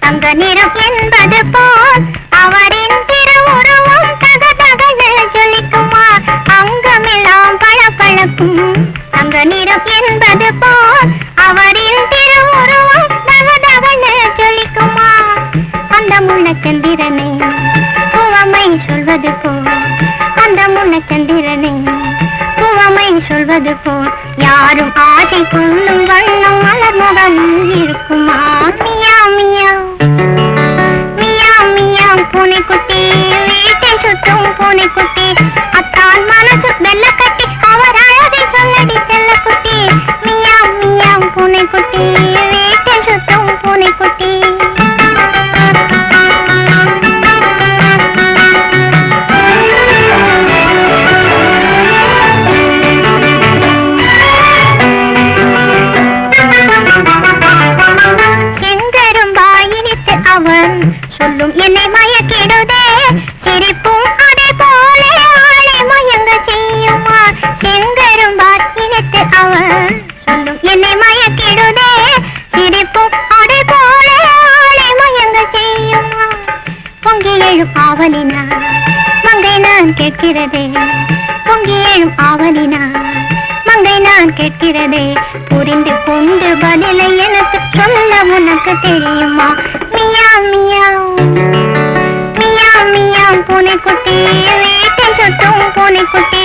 தங்க நிறம் என்பது போல் அவரின் திருவுருவம் தகதகன்னு ஜொலிக்குமா. அங்கமெல்லாம் பளபளக்கும் தங்க நிறம் என்பது போல் அவரின் திருவுருவம் தகதகன்னு ஜொலிக்குமா. அந்த முள்ள சந்திரனை உவமை சொல்வது போல், அந்த முள்ள சந்திரனை உவமை சொல்வது போல் யாரும் ஆசை கொள்ளும் வண்ணம் மலர்முகம் இருக்குமா. மியா மியா மியா மியா பூனைக்குட்டி, வீட்டை சுத்தும் பூனைக்குட்டி, அத்தான் மனசு வெள்ள கட்டி அவர் அழகை சொல்லடி செல்லக்குட்டி. மியா மியா பூனைக்குட்டி, வீட்டை சுத்தும் பூனைக்குட்டி. அவன் சொல்லும் என்னை மயக்கிடுதே, சிரிப்பும் அதே போல ஆளை மயங்க செய்யுமா. செங்கரும்பாய் இனித்து அவன் சொல்லும் என்னை மயக்கிடுதே, சிரிப்பும் அதே போல ஆளை மயங்க செய்யுமா. பொங்கி எழும் ஆவலினா மங்கை நான் கேட்கிறதே, பொங்கி எழும் ஆவலினா மங்கை நான் கேட்கிறதே, புரிந்து கொண்டு பதிலை எனக்கு சொல்ல உனக்கு தெரியுமா. மியா மியா மியா மியா பூனைக்குட்டி, வீட்டை சுத்தும் பூனைக்குட்டி,